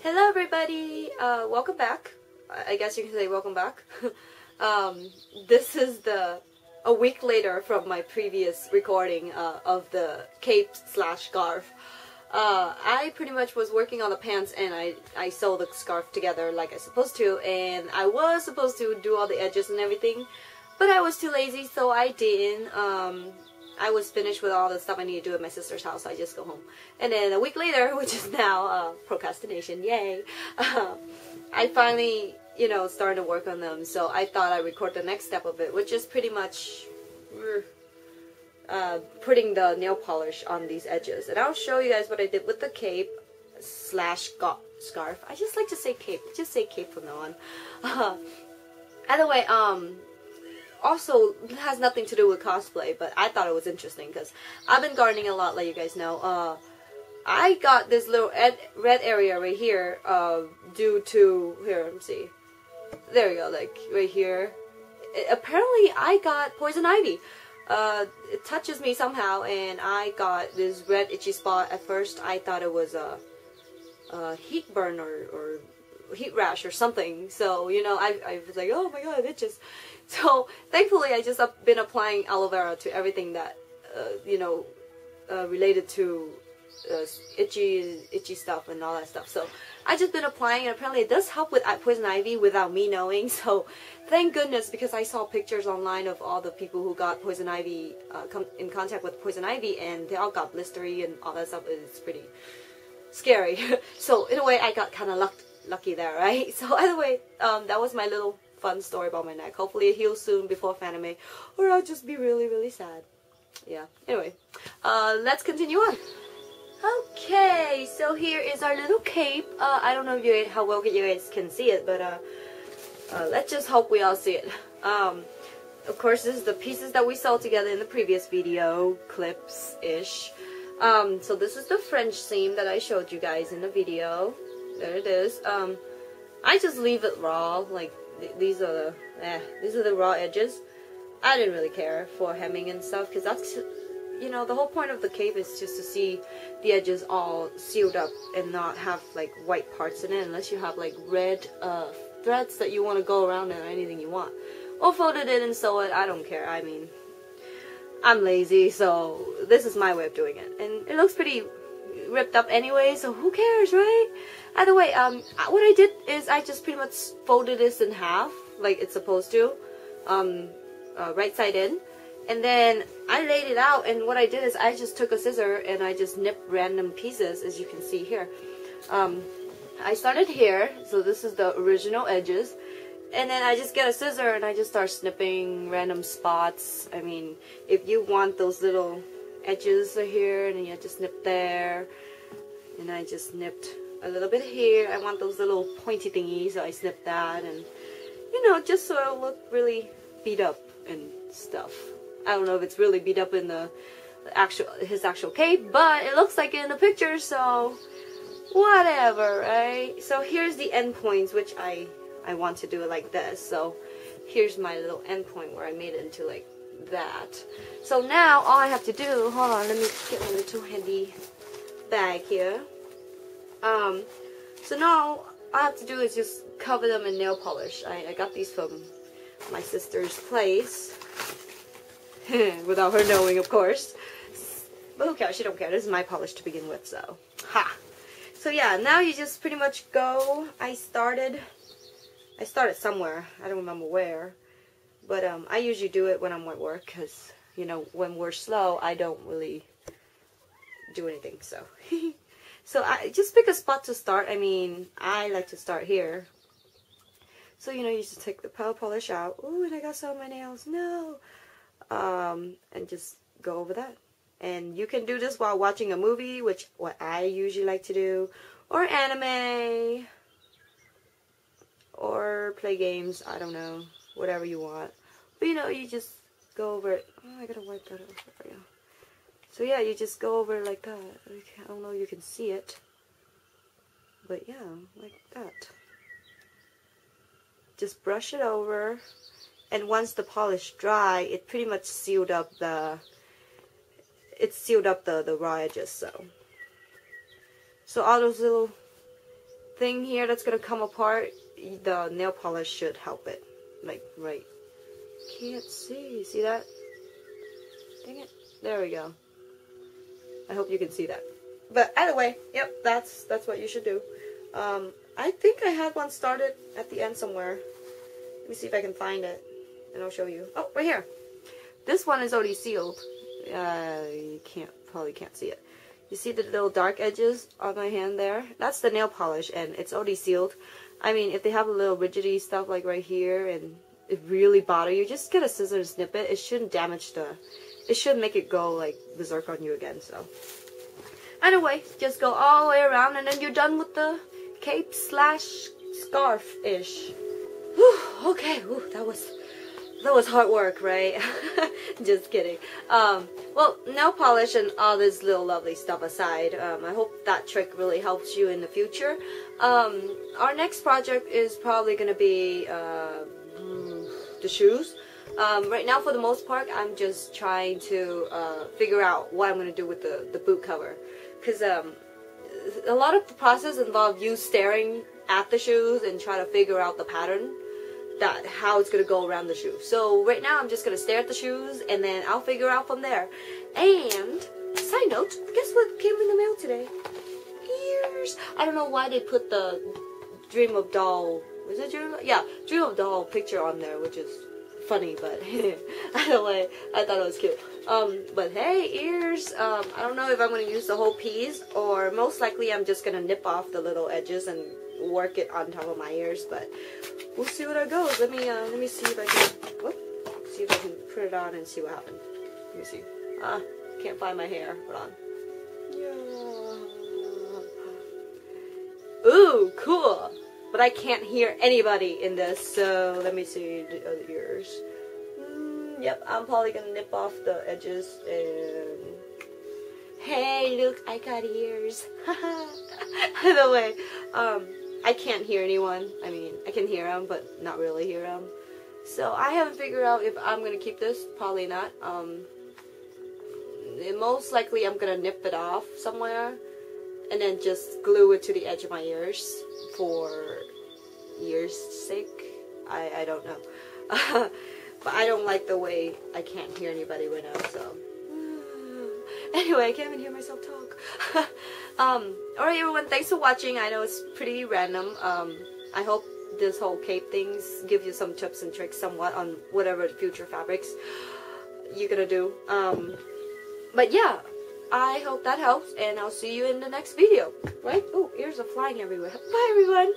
Hello everybody, welcome back. I guess you can say welcome back. This is a week later from my previous recording of the cape / scarf. I pretty much was working on the pants and I sewed the scarf together like I was supposed to, and I was supposed to do all the edges and everything, but I was too lazy, so I didn't. I was finished with all the stuff I need to do at my sister's house, so I just go home. And then a week later, which is now procrastination, yay, I finally, started to work on them. So I thought I'd record the next step of it, which is pretty much putting the nail polish on these edges. And I'll show you guys what I did with the cape / scarf. I just like to say cape. Just say cape from now on. Either way, also, it has nothing to do with cosplay, but I thought it was interesting because I've been gardening a lot, like you guys know. I got this little red area right here due to, here, let me see. There you go, like right here. Apparently, I got poison ivy. It touches me somehow, and I got this red itchy spot. At first, I thought it was a heat burn or heat rash or something. So, I was like, oh my god, it itches. So, thankfully, I just been applying aloe vera to everything that, related to itchy stuff and all that stuff. So, I just been applying, and apparently it does help with poison ivy without me knowing. So, thank goodness, because I saw pictures online of all the people who got poison ivy, come in contact with poison ivy, and they all got blistery and all that stuff. It's pretty scary. So, in a way, I got kind of lucky there, right? So, either way, that was my little fun story about my neck. Hopefully it heals soon before Fanime, or I'll just be really, really sad. Yeah, anyway, let's continue on. Okay, so here is our little cape. I don't know how well you guys can see it, but let's just hope we all see it. Of course, this is the pieces that we sewed together in the previous video, clips-ish. So this is the French seam that I showed you guys in the video. There it is. I just leave it raw, like these are the raw edges. I didn't really care for hemming and stuff, because that's, the whole point of the cape is just to see the edges all sealed up and not have like white parts in it, unless you have like red threads that you want to go around it or anything you want. Or fold it in and sew it, I don't care. I mean, I'm lazy, so this is my way of doing it. And it looks pretty ripped up anyway, so who cares, right? Either way, what I did is I just pretty much folded this in half, like it's supposed to, right side in, and then I laid it out, and what I did is I just took a scissor and I just nipped random pieces, as you can see here. I started here, so this is the original edges, and then I just get a scissor and I just start snipping random spots. I mean, if you want those little edges are here, and then you just snip there, and I just snipped a little bit here. I want those little pointy thingies, so I snipped that, and just so it'll look really beat up and stuff. I don't know if it's really beat up in his actual cape, but it looks like it in the picture, so whatever, right? So here's the end points, which I want to do it like this. So here's my little end point where I made it into like that. So now all I have to do, hold on, let me get my little handy bag here. So now all I have to do is just cover them in nail polish. I got these from my sister's place without her knowing, of course, but who cares? She don't care. This is my polish to begin with, so ha. So yeah, now you just pretty much go. I started somewhere, I don't remember where. But I usually do it when I'm at work, because, when we're slow, I don't really do anything, so. So I just pick a spot to start. I mean, I like to start here. So, you just take the powder polish out. Ooh, and I got some on my nails. No! And just go over that. And you can do this while watching a movie, which what I usually like to do. Or anime. Or play games, I don't know. Whatever you want. But you just go over it. Oh, I gotta wipe that off. There we go. So yeah, you just go over it like that. I don't know if you can see it. But yeah, like that. Just brush it over. And once the polish dry, it pretty much sealed up the raw edges, so all those little thing here that's gonna come apart, the nail polish should help it. Like, right. Can't see that? Dang it. There we go. I hope you can see that. But either way, yep, that's what you should do. I think I had one started at the end somewhere. Let me see if I can find it, and I'll show you. Oh, right here. This one is already sealed. You probably can't see it. You see the little dark edges on my hand there? That's the nail polish, and it's already sealed. I mean, if they have a little rigidity stuff like right here, and it really bother you, just get a scissor and snip it. It shouldn't damage it shouldn't make it go like berserk on you again, so. Anyway, just go all the way around, and then you're done with the cape slash scarf-ish. Okay, that was hard work, right? Just kidding. Well, nail polish and all this little lovely stuff aside, I hope that trick really helps you in the future. Our next project is probably going to be the shoes. Right now, for the most part, I'm just trying to figure out what I'm going to do with the boot cover. Because a lot of the process involves you staring at the shoes and trying to figure out the pattern, how it's going to go around the shoe. So right now I'm just going to stare at the shoes, and then I'll figure out from there. And side note, guess what came in the mail today? Ears. I don't know why they put the Dream of Doll, was it Dream? Yeah, Dream of Doll picture on there, which is funny, but either way, I thought it was cute. But hey, ears. I don't know if I'm going to use the whole piece, or most likely I'm just going to nip off the little edges and work it on top of my ears, but we'll see what it goes. Let me see if I can put it on and see what happens. Let me see. Can't find my hair. Hold on. Yeah. Ooh, cool. But I can't hear anybody in this, so let me see the other ears. Yep, I'm probably gonna nip off the edges and... Hey, look, I got ears. By the way, I can't hear anyone. I mean, I can hear them, but not really hear them. So I haven't figured out if I'm gonna keep this. Probably not. Most likely I'm gonna nip it off somewhere and then just glue it to the edge of my ears for ears' sake. I don't know. But I don't like the way I can't hear anybody right now, so. Anyway, I can't even hear myself talk. Alright everyone, thanks for watching. I know it's pretty random. I hope this whole cape things give you some tips and tricks somewhat on whatever future fabrics you're gonna do. But yeah, I hope that helps, and I'll see you in the next video. Right? Oh, ears are flying everywhere. Bye everyone!